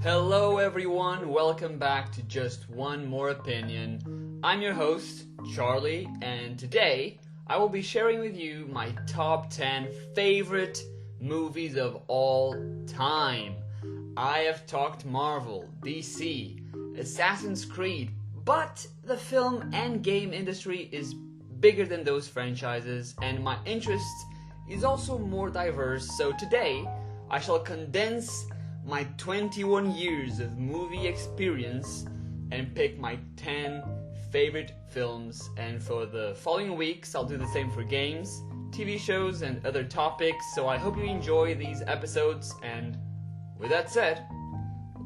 Hello everyone, welcome back to Just One More Opinion. I'm your host, Charlie, and today I will be sharing with you my top 10 favorite movies of all time. I have talked Marvel, DC, Assassin's Creed, but the film and game industry is bigger than those franchises, and my interest is also more diverse, so today I shall condense my 21 years of movie experience and pick my 10 favorite films, and for the following weeks I'll do the same for games, TV shows and other topics, so I hope you enjoy these episodes, and with that said,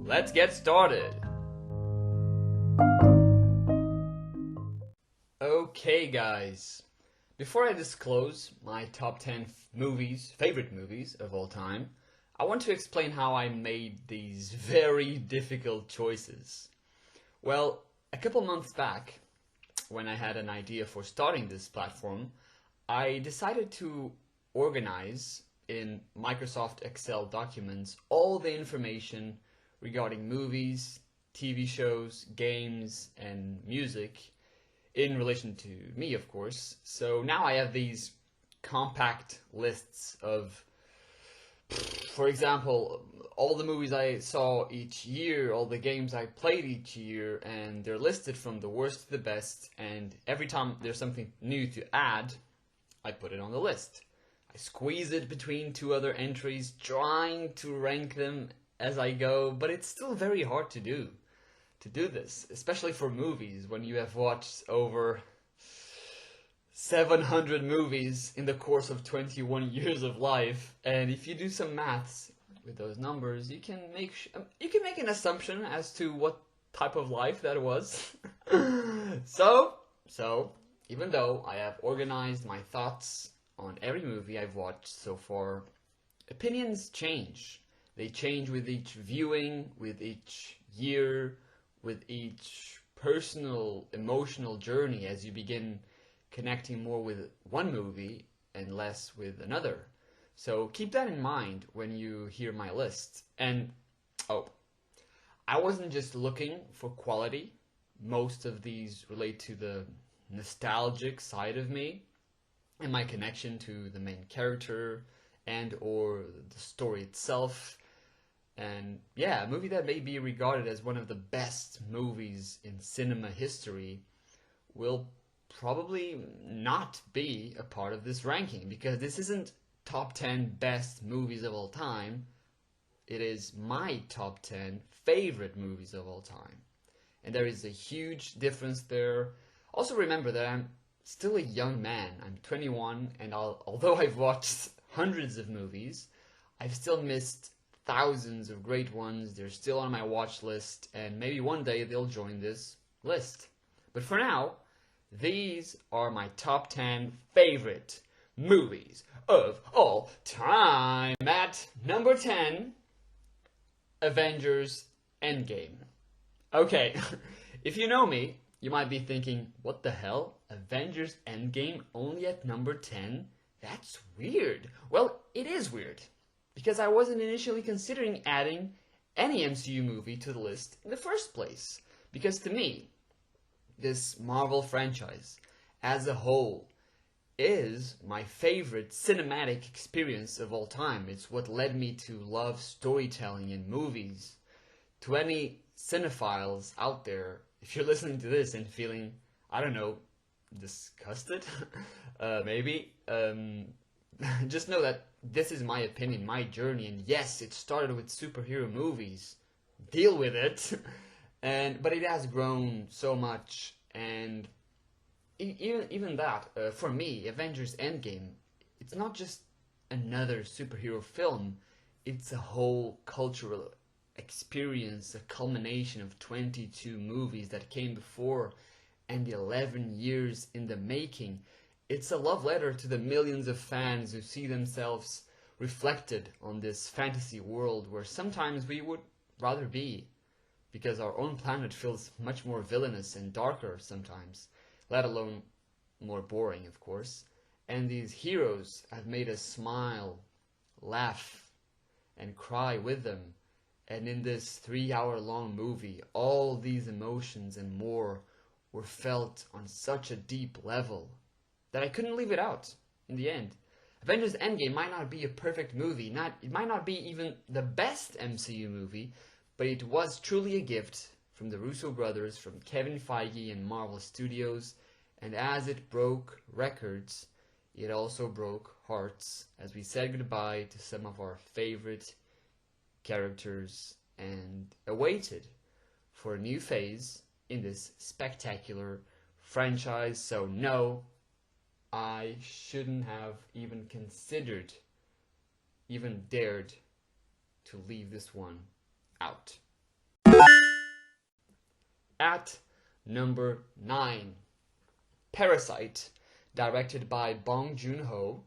let's get started. Okay guys, before I disclose my top 10 favorite movies of all time, I want to explain how I made these very difficult choices. Well, a couple months back, when I had an idea for starting this platform, I decided to organize in Microsoft Excel documents all the information regarding movies, TV shows, games, and music in relation to me, of course. So now I have these compact lists of, for example, all the movies I saw each year, all the games I played each year, and they're listed from the worst to the best, and every time there's something new to add, I put it on the list. I squeeze it between two other entries, trying to rank them as I go, but it's still very hard to do this, especially for movies, when you have watched over 700 movies in the course of 21 years of life, and if you do some maths with those numbers, you can make an assumption as to what type of life that was. So even though I have organized my thoughts on every movie I've watched so far, opinions change. They change with each viewing, with each year, with each personal emotional journey as you begin connecting more with one movie and less with another. So keep that in mind when you hear my list. And I wasn't just looking for quality. Most of these relate to the nostalgic side of me and my connection to the main character and or the story itself. And yeah, a movie that may be regarded as one of the best movies in cinema history will probably not be a part of this ranking, because this isn't top 10 best movies of all time. It is my top 10 favorite movies of all time. And there is a huge difference there. Also remember that I'm still a young man. I'm 21, and although I've watched hundreds of movies, I've still missed thousands of great ones. They're still on my watch list, and maybe one day they'll join this list. But for now, these are my top 10 favorite movies of all time. At number 10, Avengers Endgame. Okay, if you know me, you might be thinking, what the hell? Avengers Endgame only at number 10? That's weird. Well, it is weird, because I wasn't initially considering adding any MCU movie to the list in the first place. Because to me, this Marvel franchise as a whole is my favorite cinematic experience of all time. It's what led me to love storytelling in movies. To any cinephiles out there, if you're listening to this and feeling, I don't know, disgusted, maybe, just know that this is my opinion, my journey, and yes, it started with superhero movies. Deal with it. But it has grown so much, and even that, for me, Avengers Endgame, it's not just another superhero film, it's a whole cultural experience, a culmination of 22 movies that came before, and 11 years in the making. It's a love letter to the millions of fans who see themselves reflected on this fantasy world where sometimes we would rather be, because our own planet feels much more villainous and darker sometimes, let alone more boring, of course. And these heroes have made us smile, laugh, and cry with them. And in this 3 hour long movie, all these emotions and more were felt on such a deep level that I couldn't leave it out in the end. Avengers Endgame might not be a perfect movie, it might not be even the best MCU movie, but it was truly a gift from the Russo brothers, from Kevin Feige and Marvel Studios, and as it broke records, it also broke hearts as we said goodbye to some of our favorite characters and awaited for a new phase in this spectacular franchise. So no, I shouldn't have even considered, even dared to leave this one out. At number 9, Parasite, directed by Bong Joon-ho,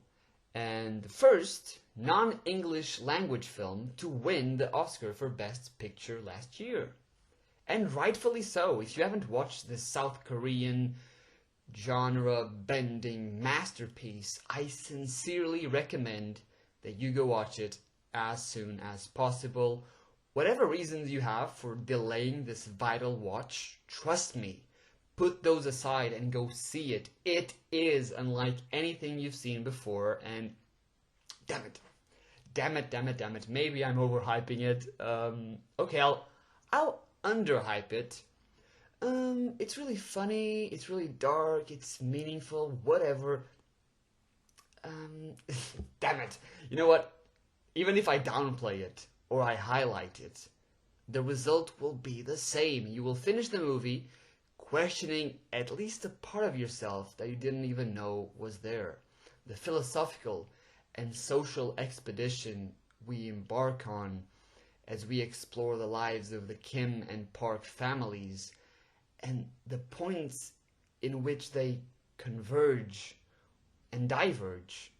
and the first non-English language film to win the Oscar for Best Picture last year. And rightfully so. If you haven't watched this South Korean genre-bending masterpiece, I sincerely recommend that you go watch it as soon as possible. Whatever reasons you have for delaying this vital watch, trust me, put those aside and go see it. It is unlike anything you've seen before, and damn it. Maybe I'm overhyping it. Okay, I'll underhype it. It's really funny, it's really dark, it's meaningful, whatever. Damn it. You know what? Even if I downplay it or I highlight it, the result will be the same. You will finish the movie questioning at least a part of yourself that you didn't even know was there. The philosophical and social expedition we embark on as we explore the lives of the Kim and Park families and the points in which they converge and diverge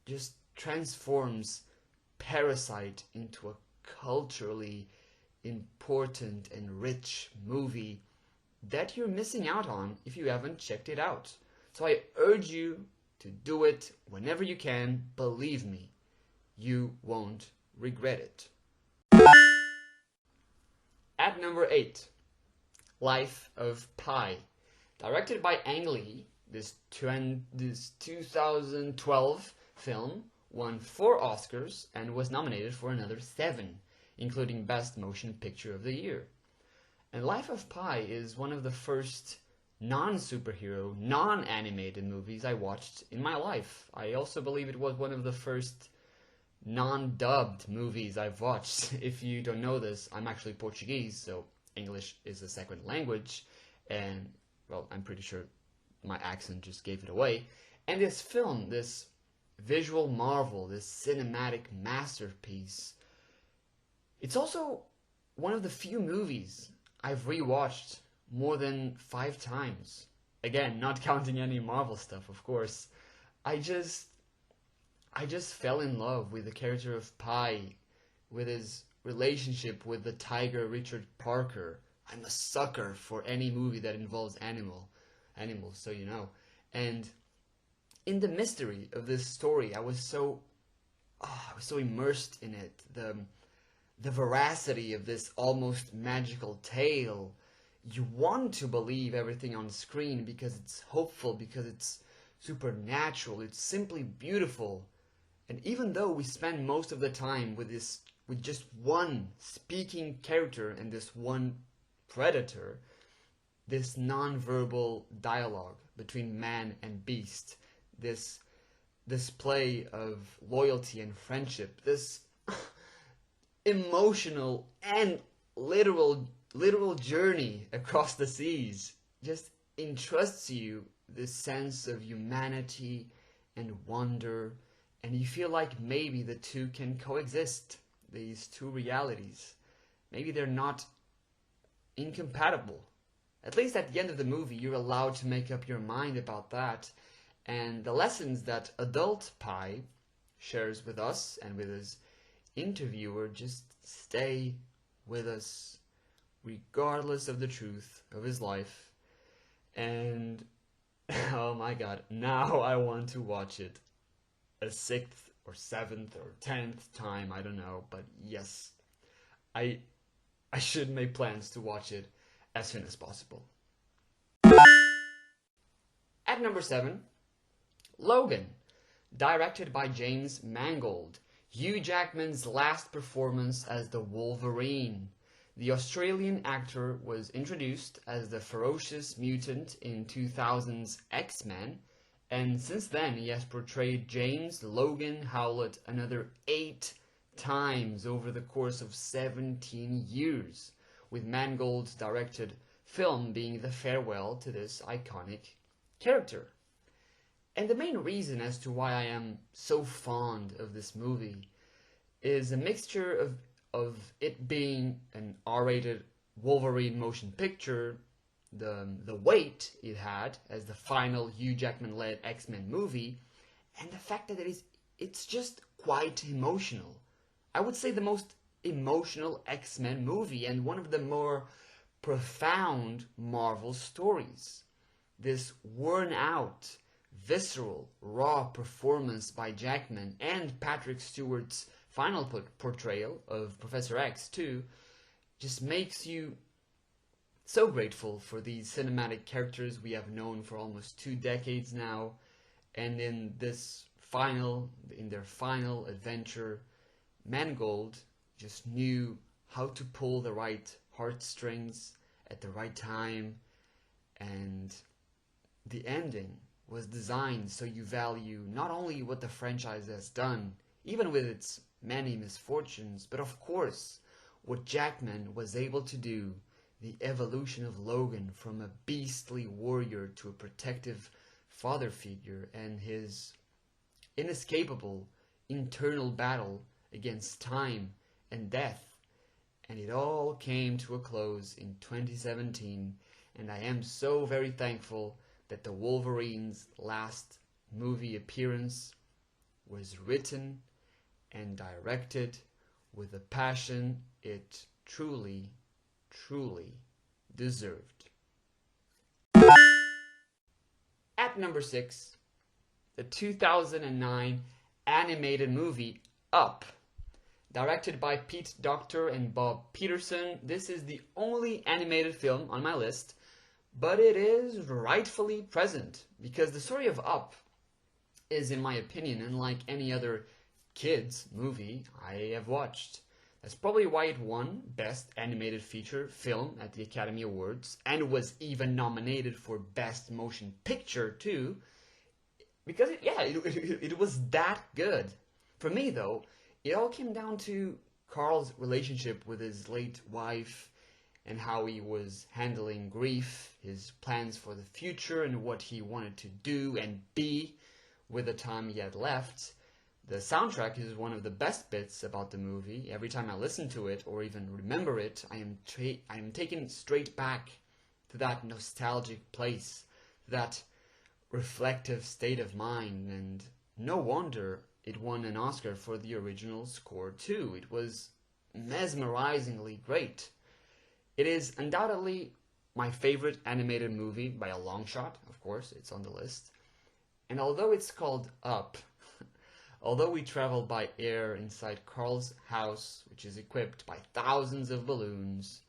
just transforms Parasite into a culturally important and rich movie that you're missing out on if you haven't checked it out. So I urge you to do it whenever you can. Believe me, you won't regret it. At number 8, Life of Pi, directed by Ang Lee. This 2012 film won 4 Oscars and was nominated for another 7, including Best Motion Picture of the Year. And Life of Pi is one of the first non-superhero, non-animated movies I watched in my life. I also believe it was one of the first non-dubbed movies I've watched. If you don't know this, I'm actually Portuguese, so English is a second language, and, well, I'm pretty sure my accent just gave it away. And this film, this visual marvel, this cinematic masterpiece, it's also one of the few movies I've rewatched more than 5 times. Again, not counting any Marvel stuff, of course. I just fell in love with the character of Pi, with his relationship with the tiger Richard Parker. I'm a sucker for any movie that involves animals, so you know. And in the mystery of this story, I was so immersed in it. The veracity of this almost magical tale. You want to believe everything on screen because it's hopeful, because it's supernatural, it's simply beautiful. And even though we spend most of the time with just one speaking character and this one predator, this non-verbal dialogue between man and beast, this display of loyalty and friendship, this emotional and literal journey across the seas just entrusts you this sense of humanity and wonder, and you feel like maybe the two can coexist, these two realities. Maybe they're not incompatible. At least at the end of the movie, you're allowed to make up your mind about that. And the lessons that adult Pi shares with us and with his interviewer just stay with us regardless of the truth of his life. And oh my god, now I want to watch it a 6th or 7th or 10th time, I don't know, but yes, I I should make plans to watch it as soon as possible. At number 7, Logan, directed by James Mangold. Hugh Jackman's last performance as the Wolverine. The Australian actor was introduced as the ferocious mutant in 2000's X-Men, and since then he has portrayed James Logan Howlett another 8 times over the course of 17 years, with Mangold's directed film being the farewell to this iconic character. And the main reason as to why I am so fond of this movie is a mixture of it being an R-rated Wolverine motion picture, the weight it had as the final Hugh Jackman-led X-Men movie, and the fact that it's just quite emotional. I would say the most emotional X-Men movie and one of the more profound Marvel stories. This worn-out, visceral, raw performance by Jackman and Patrick Stewart's final portrayal of Professor X too just makes you so grateful for these cinematic characters we have known for almost 2 decades now, and in their final adventure, Mangold just knew how to pull the right heartstrings at the right time, and the ending was designed so you value not only what the franchise has done, even with its many misfortunes, but of course, what Jackman was able to do, the evolution of Logan from a beastly warrior to a protective father figure, and his inescapable internal battle against time and death. And it all came to a close in 2017, and I am so very thankful that the Wolverine's last movie appearance was written and directed with a passion it truly, truly deserved. At number 6, the 2009 animated movie Up. Directed by Pete Docter and Bob Peterson, this is the only animated film on my list, but it is rightfully present because the story of Up is, in my opinion, unlike any other kids movie I have watched. That's probably why it won Best Animated Feature Film at the Academy Awards and was even nominated for Best Motion Picture too, because it was that good. For me though, it all came down to Carl's relationship with his late wife and how he was handling grief, his plans for the future, and what he wanted to do and be with the time he had left. The soundtrack is one of the best bits about the movie. Every time I listen to it or even remember it, I am taken straight back to that nostalgic place, that reflective state of mind, and no wonder it won an Oscar for the original score too. It was mesmerizingly great. It is undoubtedly my favorite animated movie by a long shot. Of course, it's on the list. And although it's called Up, although we travel by air inside Carl's house, which is equipped by thousands of balloons,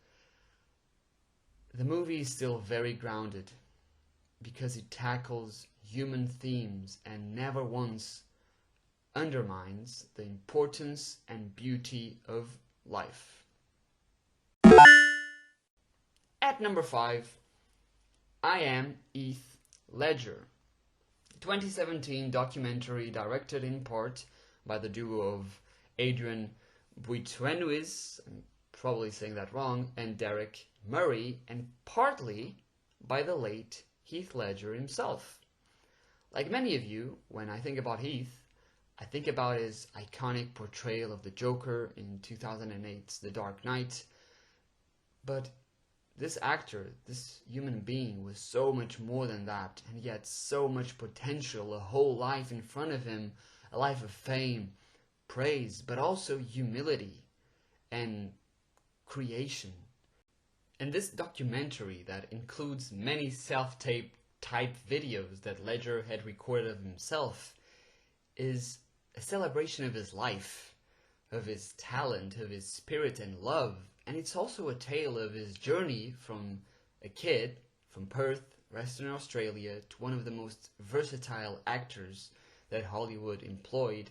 the movie is still very grounded because it tackles human themes and never once undermines the importance and beauty of life. At number 5, I Am Heath Ledger. 2017 documentary directed in part by the duo of Adrian Buitrenuis, I'm probably saying that wrong, and Derek Murray, and partly by the late Heath Ledger himself. Like many of you, when I think about Heath, I think about his iconic portrayal of the Joker in 2008's The Dark Knight, but this actor, this human being, was so much more than that, and he had so much potential, a whole life in front of him, a life of fame, praise, but also humility and creation. And this documentary that includes many self-tape type videos that Ledger had recorded of himself is a celebration of his life, of his talent, of his spirit and love. And it's also a tale of his journey from a kid from Perth, Western Australia, to one of the most versatile actors that Hollywood employed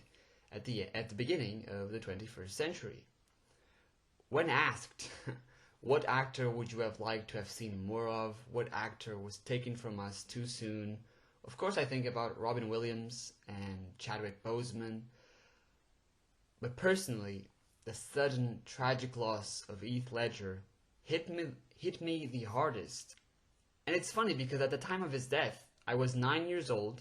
at the beginning of the 21st century. When asked, what actor would you have liked to have seen more of? What actor was taken from us too soon? Of course, I think about Robin Williams and Chadwick Boseman. But personally, the sudden tragic loss of Heath Ledger hit me the hardest. And it's funny because at the time of his death, I was 9 years old,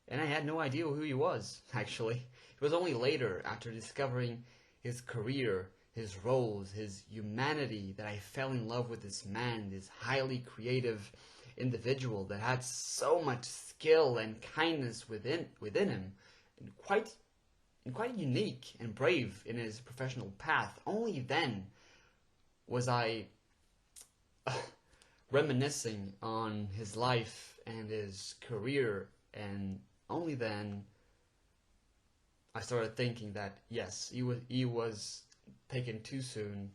and I had no idea who he was, actually. It was only later, after discovering his career, his roles, his humanity, that I fell in love with this man, this highly creative individual that had so much skill and kindness within him, and quite unique and brave in his professional path. Only then was I reminiscing on his life and his career, and only then I started thinking that yes, he was taken too soon.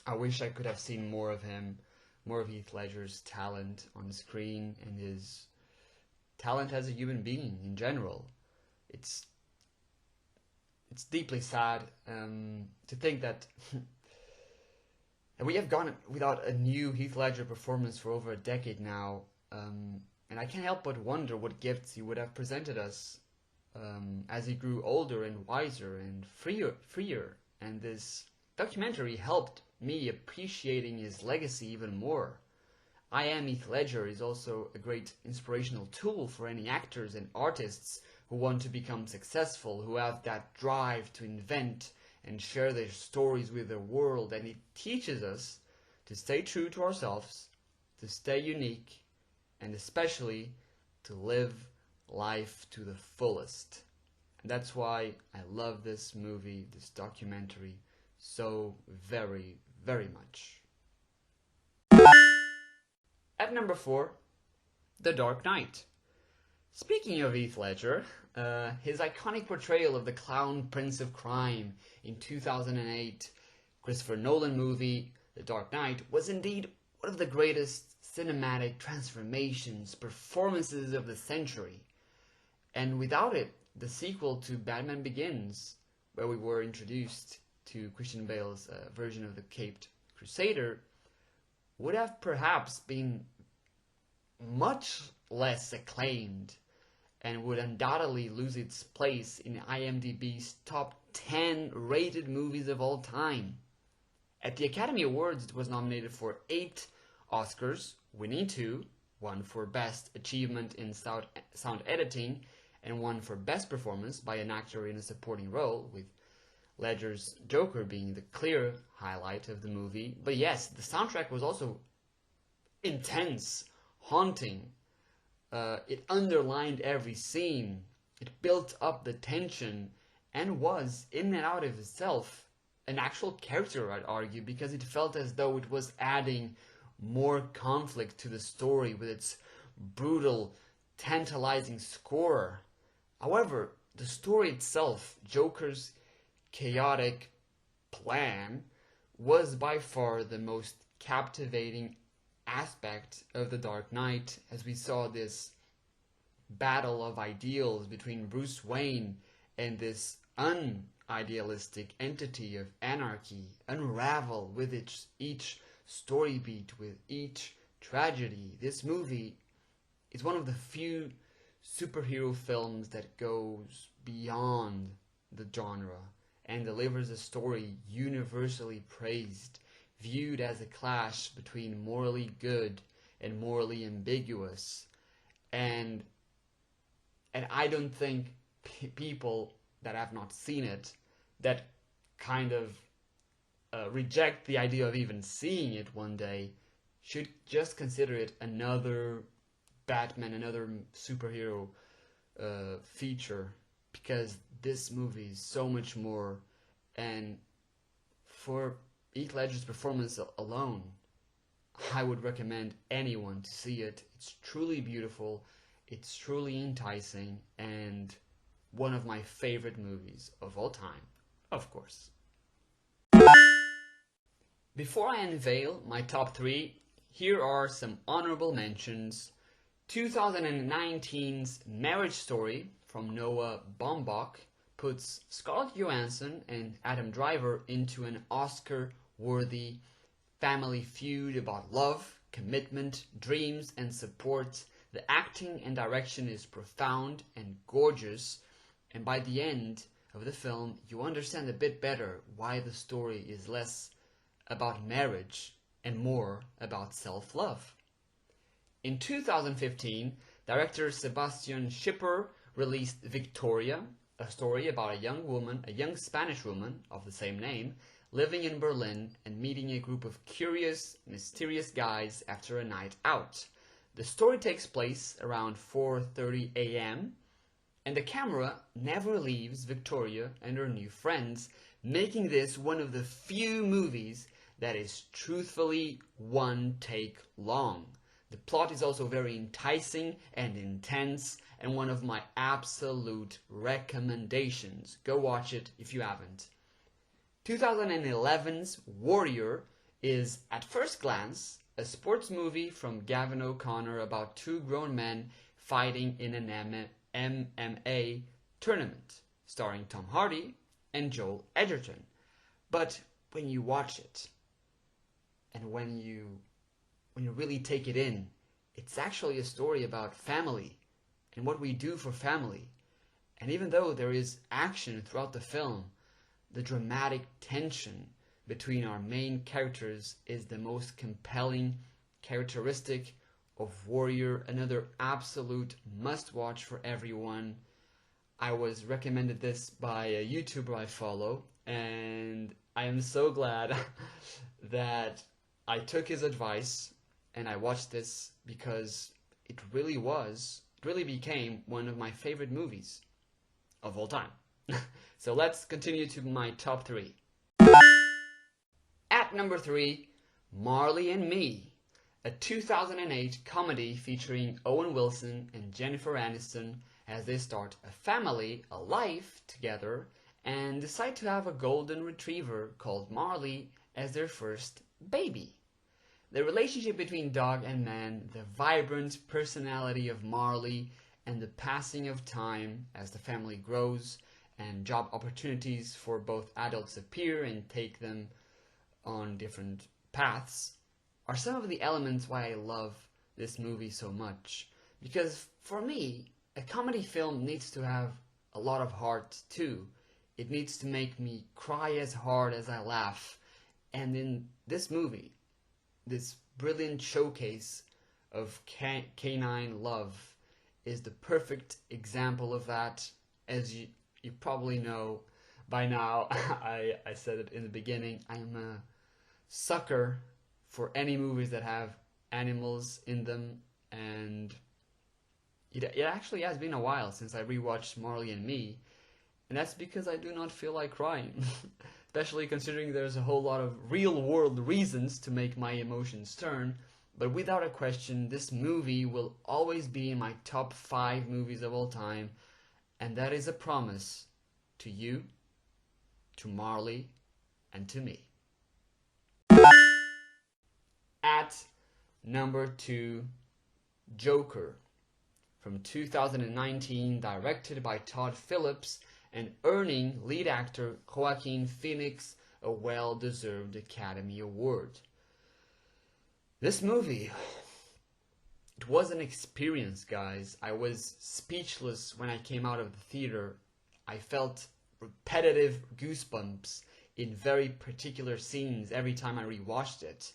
I wish I could have seen more of him, more of Heath Ledger's talent on screen and his talent as a human being in general. It's deeply sad to think that we have gone without a new Heath Ledger performance for over a decade now, and I can't help but wonder what gifts he would have presented us as he grew older and wiser and freer. And this documentary helped me appreciating his legacy even more. I Am Heath Ledger is also a great inspirational tool for any actors and artists who want to become successful, who have that drive to invent and share their stories with the world. And it teaches us to stay true to ourselves, to stay unique, and especially to live life to the fullest. And that's why I love this movie, this documentary, so very, very much. At number 4, The Dark Knight. Speaking of Heath Ledger, his iconic portrayal of the clown prince of crime in 2008 Christopher Nolan movie, The Dark Knight, was indeed one of the greatest cinematic transformations, performances of the century. And without it, the sequel to Batman Begins, where we were introduced to Christian Bale's version of the Caped Crusader, would have perhaps been much less acclaimed and would undoubtedly lose its place in IMDb's top 10 rated movies of all time. At the Academy Awards, it was nominated for 8 Oscars, winning 2, one for Best Achievement in Sound Editing, and one for Best Performance by an actor in a supporting role, with Ledger's Joker being the clear highlight of the movie. But yes, the soundtrack was also intense, haunting. It underlined every scene. It built up the tension and was, in and out of itself, an actual character, I'd argue, because it felt as though it was adding more conflict to the story with its brutal, tantalizing score. However, the story itself, Joker's chaotic plan, was by far the most captivating aspect of The Dark Knight, as we saw this battle of ideals between Bruce Wayne and this unidealistic entity of anarchy unravel with each story beat, with each tragedy. This movie is one of the few superhero films that goes beyond the genre and delivers a story universally praised, viewed as a clash between morally good and morally ambiguous. And I don't think people that have not seen it, that kind of reject the idea of even seeing it one day, should just consider it another Batman, another superhero feature, because this movie is so much more. And for Heath Ledger's performance alone, I would recommend anyone to see it. It's truly beautiful, it's truly enticing, and one of my favorite movies of all time. Of course. Before I unveil my top 3, here are some honorable mentions. 2019's Marriage Story from Noah Baumbach puts Scarlett Johansson and Adam Driver into an Oscar-worthy family feud about love, commitment, dreams, and support. The acting and direction is profound and gorgeous, and by the end of the film, you understand a bit better why the story is less about marriage and more about self-love. In 2015, director Sebastian Schipper released Victoria, a story about a young Spanish woman of the same name, living in Berlin and meeting a group of curious, mysterious guys after a night out. The story takes place around 4:30 a.m., and the camera never leaves Victoria and her new friends, making this one of the few movies that is truthfully one take long. The plot is also very enticing and intense, and one of my absolute recommendations. Go watch it if you haven't. 2011's Warrior is, at first glance, a sports movie from Gavin O'Connor about two grown men fighting in an MMA tournament, starring Tom Hardy and Joel Edgerton. But when you watch it, and when you really take it in, it's actually a story about family and what we do for family. And even though there is action throughout the film, the dramatic tension between our main characters is the most compelling characteristic of Warrior, another absolute must-watch for everyone. I was recommended this by a YouTuber I follow, and I am so glad that I took his advice and I watched this, because it really became one of my favorite movies of all time. So let's continue to my top 3. At number 3, Marley and Me, a 2008 comedy featuring Owen Wilson and Jennifer Aniston as they start a family, a life together, and decide to have a golden retriever called Marley as their first baby. The relationship between dog and man, the vibrant personality of Marley, and the passing of time as the family grows and job opportunities for both adults appear and take them on different paths, are some of the elements why I love this movie so much. Because for me, a comedy film needs to have a lot of heart too. It needs to make me cry as hard as I laugh. And in this movie, this brilliant showcase of canine love is the perfect example of that. As you probably know by now, I said it in the beginning, I am a sucker for any movies that have animals in them, and it actually has been a while since I rewatched Marley and Me, and that's because I do not feel like crying. Especially considering there's a whole lot of real-world reasons to make my emotions turn, but without a question, this movie will always be in my top 5 movies of all time, and that is a promise to you, to Marley, and to me. At number 2, Joker, from 2019, directed by Todd Phillips, and earning lead actor Joaquin Phoenix a well-deserved Academy Award. This movie, it was an experience, guys. I was speechless when I came out of the theater. I felt repetitive goosebumps in very particular scenes every time I rewatched it.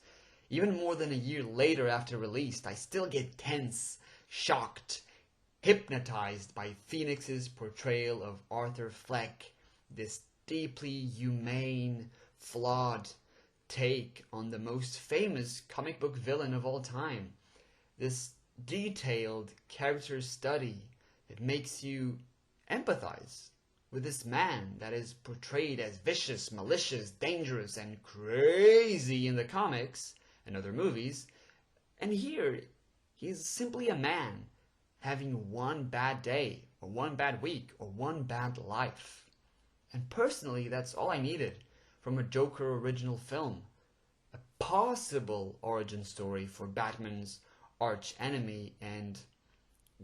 Even more than a year later after release, I still get tense, shocked, hypnotized by Phoenix's portrayal of Arthur Fleck, this deeply humane, flawed take on the most famous comic book villain of all time. This detailed character study that makes you empathize with this man that is portrayed as vicious, malicious, dangerous, and crazy in the comics and other movies. And here, he is simply a man having one bad day, or one bad week, or one bad life. And personally, that's all I needed from a Joker original film. A possible origin story for Batman's arch enemy and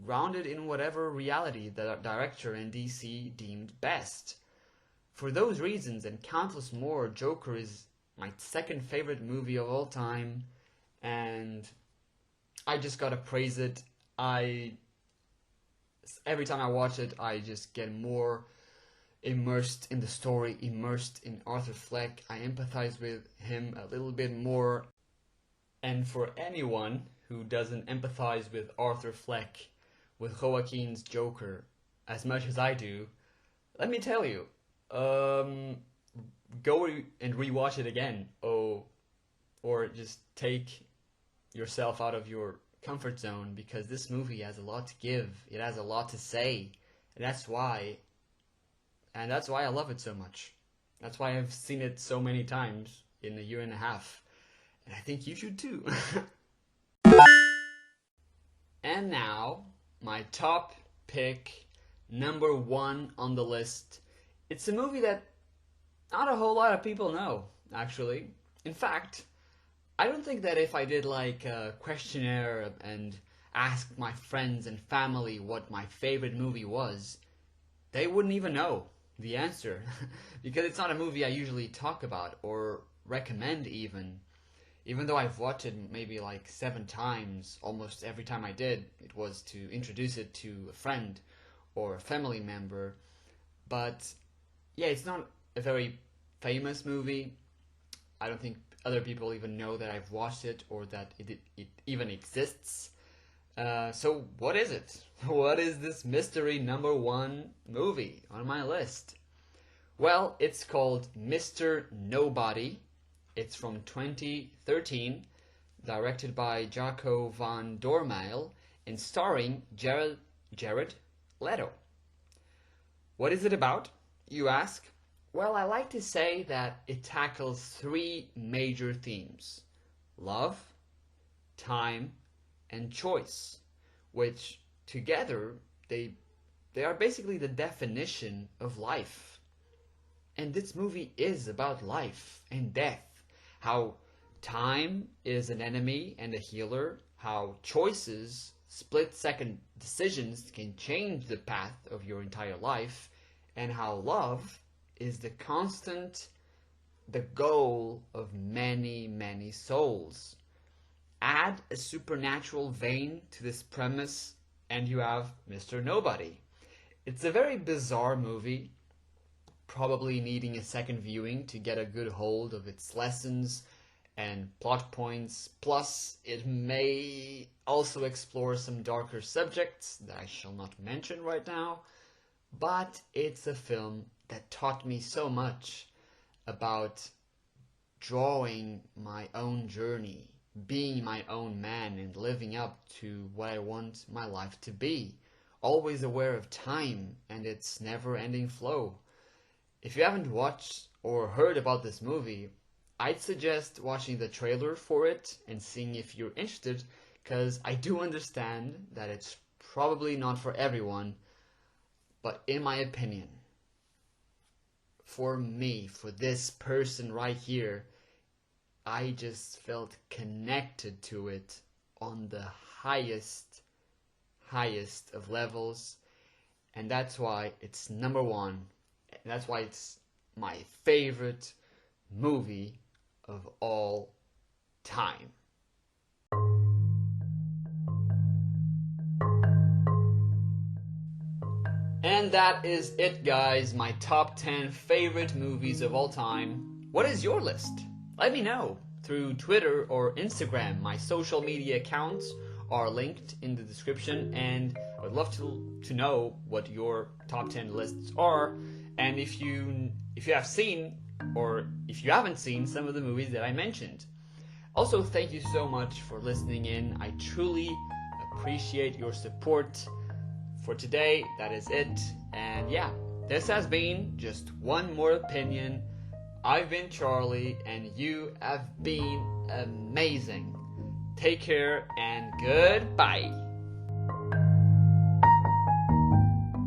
grounded in whatever reality the director and DC deemed best. For those reasons and countless more, Joker is my second favorite movie of all time, and I just gotta praise it. Every time I watch it, I just get more immersed in the story, immersed in Arthur Fleck. I empathize with him a little bit more. And for anyone who doesn't empathize with Arthur Fleck, with Joaquin's Joker, as much as I do, let me tell you, go and rewatch it again, or just take yourself out of your comfort zone, because this movie has a lot to give. It has a lot to say, and that's why I love it so much. That's why I've seen it so many times in a year and a half, and I think you should too. And now, my top pick, number 1 on the list. It's a movie that not a whole lot of people know, actually. In fact, I don't think that if I did like a questionnaire and asked my friends and family what my favorite movie was, they wouldn't even know the answer. Because it's not a movie I usually talk about or recommend even. Even though I've watched it maybe like 7 times, almost every time I did, it was to introduce it to a friend or a family member. But yeah, it's not a very famous movie. I don't think other people even know that I've watched it or that it even exists. So what is it? What is this mystery number 1 movie on my list? Well, it's called Mr. Nobody. It's from 2013, directed by Jaco van Dormael and starring Jared Leto. What is it about, you ask? Well, I like to say that it tackles 3 major themes: love, time, and choice, which together they are basically the definition of life. And this movie is about life and death, how time is an enemy and a healer, how choices, split-second decisions can change the path of your entire life, and how love is the constant, the goal of many, many souls. Add a supernatural vein to this premise and you have Mr. Nobody. It's a very bizarre movie, probably needing a second viewing to get a good hold of its lessons and plot points. Plus, it may also explore some darker subjects that I shall not mention right now, but it's a film that taught me so much about drawing my own journey, being my own man and living up to what I want my life to be, always aware of time and its never-ending flow. If you haven't watched or heard about this movie, I'd suggest watching the trailer for it and seeing if you're interested, because I do understand that it's probably not for everyone, but in my opinion, for me, for this person right here, I just felt connected to it on the highest of levels, and that's why it's number 1, and that's why it's my favorite movie of all time. And that is it, guys, my top 10 favorite movies of all time. What is your list? Let me know through Twitter or Instagram. My social media accounts are linked in the description, and I would love to know what your top 10 lists are, and if you have seen or if you haven't seen some of the movies that I mentioned. Also, thank you so much for listening in. I truly appreciate your support. For today, that is it, and yeah, this has been Just One More Opinion. I've been Charlie, and you have been amazing. Take care, and goodbye.